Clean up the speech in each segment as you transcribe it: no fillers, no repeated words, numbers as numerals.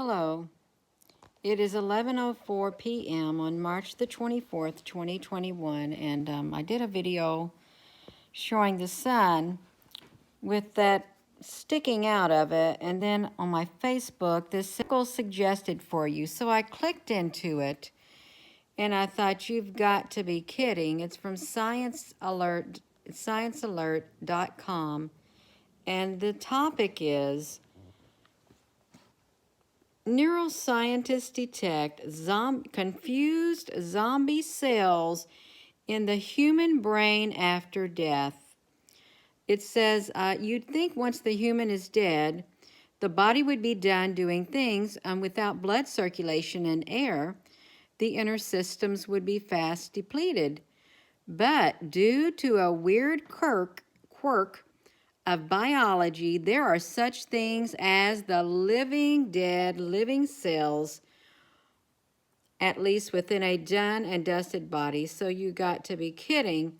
Hello. It is 11:04 p.m. on March the 24th, 2021, and I did a video showing the sun with that sticking out of it, and then on my Facebook, this circle suggested for you. So I clicked into it, and I thought, you've got to be kidding. It's from sciencealert.com, and the topic is neuroscientists detect confused zombie cells in the human brain after death. It says, you'd think once the human is dead, the body would be done doing things without blood circulation and air. The inner systems would be fast depleted. But due to a weird quirk of biology, there are such things as the living cells, at least within a done and dusted body. So you got to be kidding.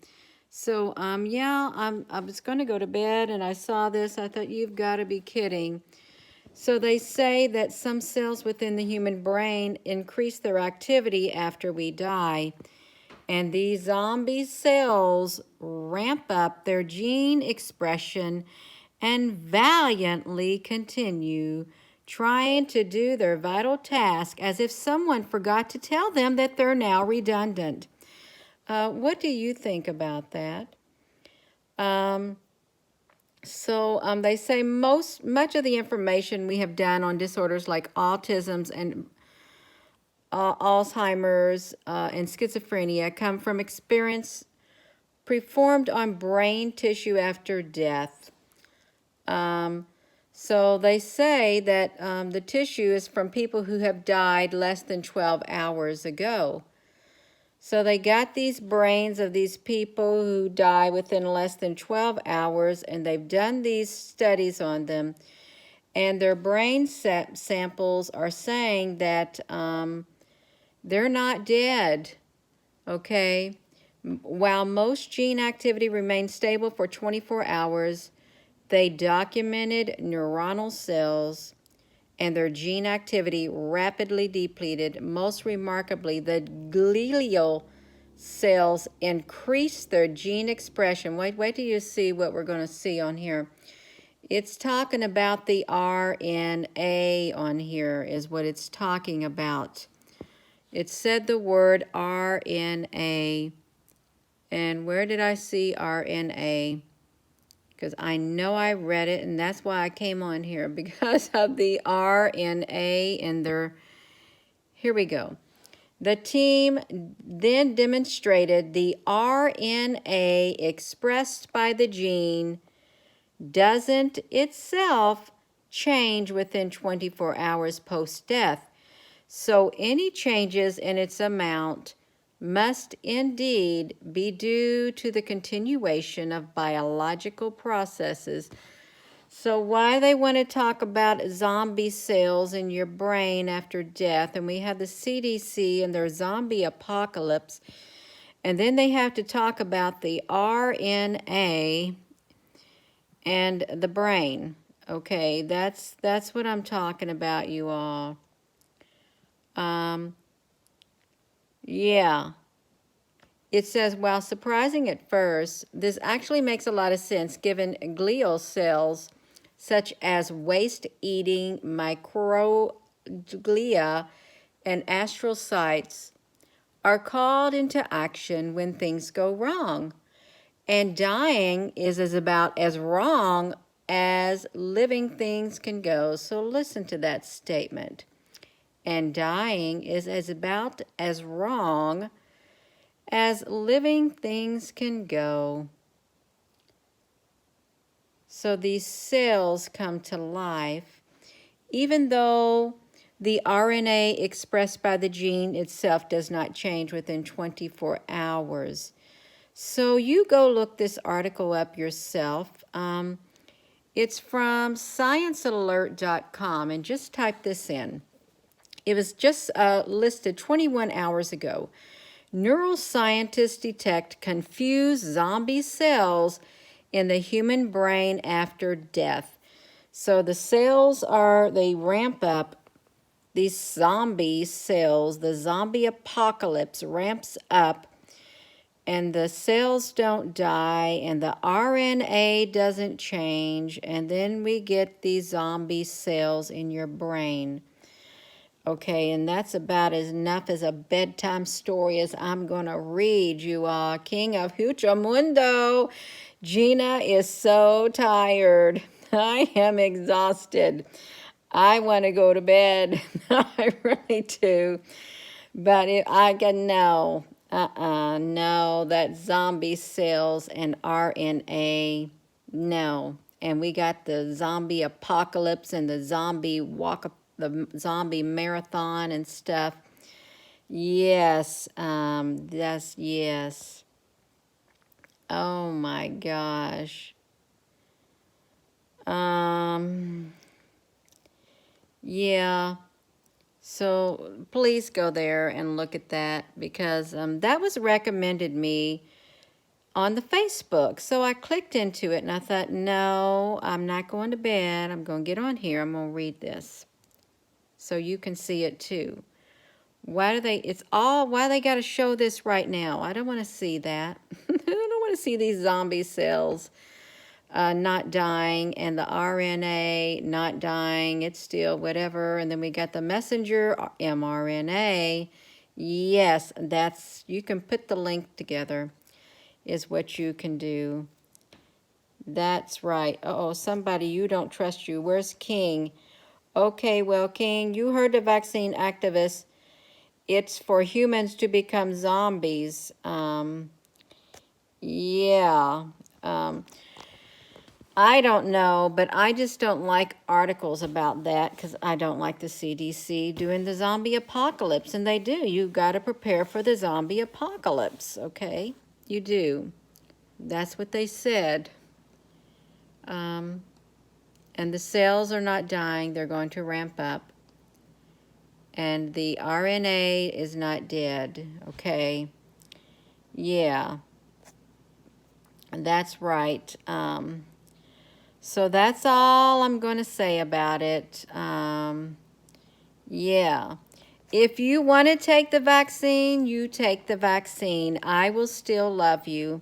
So I was going to go to bed and I saw this. I thought, you've got to be kidding. So they say that some cells within the human brain increase their activity after we die. And these zombie cells ramp up their gene expression and valiantly continue trying to do their vital task as if someone forgot to tell them that they're now redundant. What do you think about that? They say much of the information we have done on disorders like autism and Alzheimer's and schizophrenia come from experience performed on brain tissue after death. So they say that the tissue is from people who have died less than 12 hours ago. So they got these brains of these people who die within less than 12 hours, and they've done these studies on them. And their brain samples are saying that they're not dead, okay? While most gene activity remains stable for 24 hours, they documented neuronal cells and their gene activity rapidly depleted. Most remarkably, the glial cells increased their gene expression. Wait till you see what we're going to see on here. It's talking about the RNA on here is what it's talking about. It said the word RNA. And where did I see RNA? Because I know I read it, and that's why I came on here, because of the RNA in their... Here we go. The team then demonstrated the RNA expressed by the gene doesn't itself change within 24 hours post-death. So any changes in its amount must indeed be due to the continuation of biological processes. So why they want to talk about zombie cells in your brain after death, and we have the CDC and their zombie apocalypse, and then they have to talk about the RNA and the brain. Okay, that's what I'm talking about, you all. Yeah. It says, while surprising at first, this actually makes a lot of sense given glial cells, such as waste-eating microglia and astrocytes, are called into action when things go wrong. And dying is about as wrong as living things can go. So listen to that statement. And dying is about as wrong as living things can go. So these cells come to life, even though the RNA expressed by the gene itself does not change within 24 hours. So you go look this article up yourself. It's from sciencealert.com, and just type this in. It was just listed 21 hours ago. Neuroscientists detect confused zombie cells in the human brain after death. So the cells they ramp up these zombie cells, the zombie apocalypse ramps up, and the cells don't die, and the RNA doesn't change, and then we get these zombie cells in your brain. Okay, and that's about as enough as a bedtime story as I'm going to read you all. King of Mundo. Gina is so tired. I am exhausted. I want to go to bed. I really do. But I can no. No, that zombie cells and RNA, no. And we got the zombie apocalypse and the the zombie marathon and stuff. Yes, that's yes. Oh my gosh. Yeah. So please go there and look at that because that was recommended me on the Facebook. So I clicked into it and I thought, no, I'm not going to bed. I'm going to get on here. I'm going to read this so you can see it too. Why they got to show this right now? I don't want to see that. I don't want to see these zombie cells not dying and the RNA not dying. It's still whatever. And then we got the messenger mRNA. Yes, you can put the link together is what you can do. That's right. Uh-oh, somebody, you don't trust you. Where's King? Okay, well, King, you heard the vaccine activists. It's for humans to become zombies. Yeah. I don't know, but I just don't like articles about that because I don't like the CDC doing the zombie apocalypse. And they do. You got to prepare for the zombie apocalypse, okay? You do. That's what they said. And the cells are not dying. They're going to ramp up. And the RNA is not dead, okay? Yeah. That's right. So that's all I'm going to say about it. Yeah. If you want to take the vaccine, you take the vaccine. I will still love you.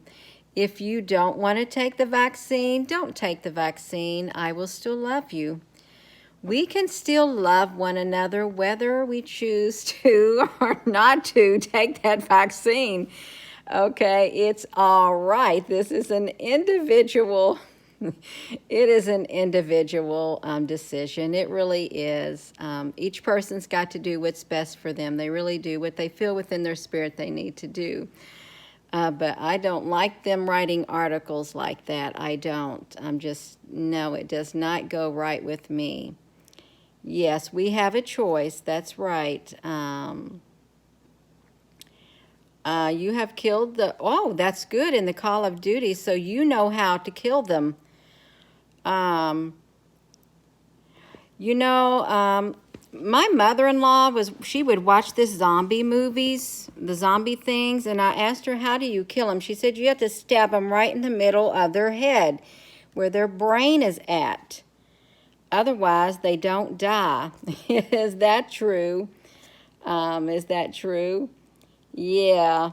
If you don't want to take the vaccine, don't take the vaccine. I will still love you. We can still love one another whether we choose to or not to take that vaccine. Okay, it's all right. This is an individual it is an individual decision. It really is. Each person's got to do what's best for them. They really do what they feel within their spirit they need to do. But I don't like them writing articles like that. I don't. No, it does not go right with me. Yes, we have a choice. That's right. You have killed that's good in the Call of Duty, so you know how to kill them. My mother-in-law she would watch this zombie movies, the zombie things, and I asked her, how do you kill them? She said, you have to stab them right in the middle of their head, where their brain is at. Otherwise, they don't die. Is that true? Is that true? Yeah.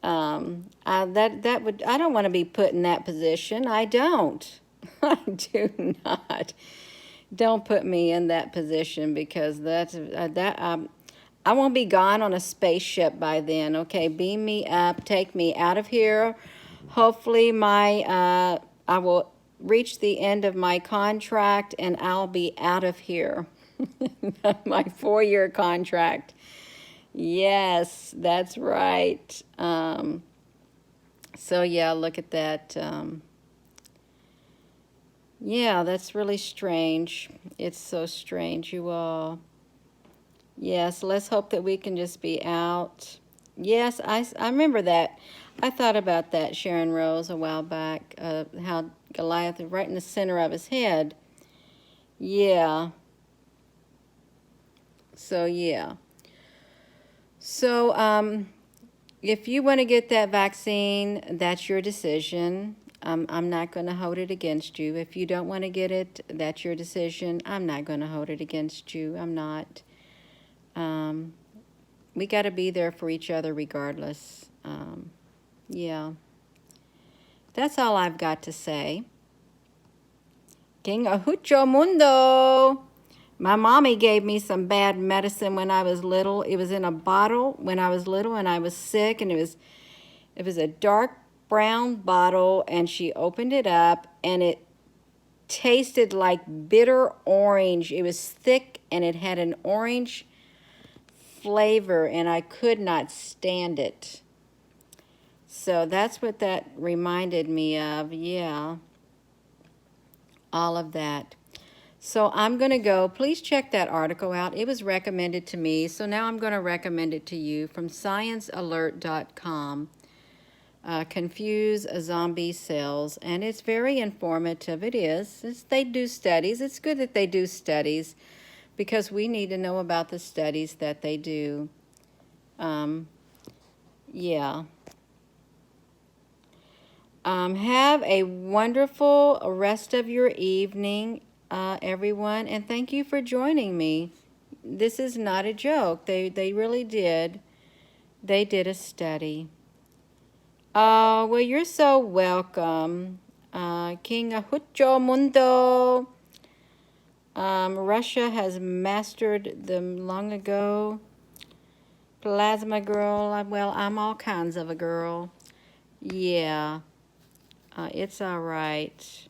I don't want to be put in that position. I don't. I do not. Don't put me in that position because I won't be gone on a spaceship by then. Okay, beam me up, take me out of here. Hopefully I will reach the end of my contract and I'll be out of here. My 4-year contract. Yes, that's right. So yeah, look at that. Yeah, that's really strange. It's so strange, you all. Yes, let's hope that we can just be out. Yes, I remember that. I thought about that, Sharon Rose, a while back, how Goliath is right in the center of his head. Yeah. So, yeah. So, if you want to get that vaccine, that's your decision. I'm not going to hold it against you. If you don't want to get it, that's your decision. I'm not going to hold it against you. I'm not. We got to be there for each other regardless. Yeah. That's all I've got to say. King Ahucho Mundo. My mommy gave me some bad medicine when I was little. It was in a bottle when I was little and I was sick, and it was a dark brown bottle, and she opened it up and it tasted like bitter orange. It was thick and it had an orange flavor, and I could not stand it. So that's what that reminded me of. Yeah, all of that. So I'm going to go. Please check that article out. It was recommended to me, so now I'm going to recommend it to you from sciencealert.com. Confuse zombie cells, and it's very informative. It is. They do studies. It's good that they do studies because we need to know about the studies that they do. Yeah. Have a wonderful rest of your evening, everyone, and thank you for joining me. This is not a joke. They really did. They did a study. Well, you're so welcome, King Ahucho Mundo. Russia has mastered them long ago. Plasma girl. Well, I'm all kinds of a girl. Yeah. It's all right.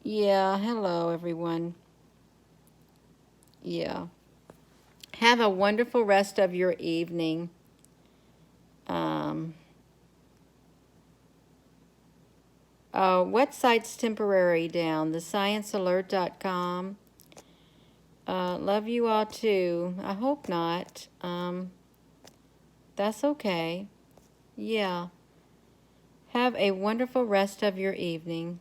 Yeah, hello everyone. Yeah. Have a wonderful rest of your evening. What site's temporary down? TheScienceAlert.com. Love you all too. I hope not. That's okay. Yeah. Have a wonderful rest of your evening.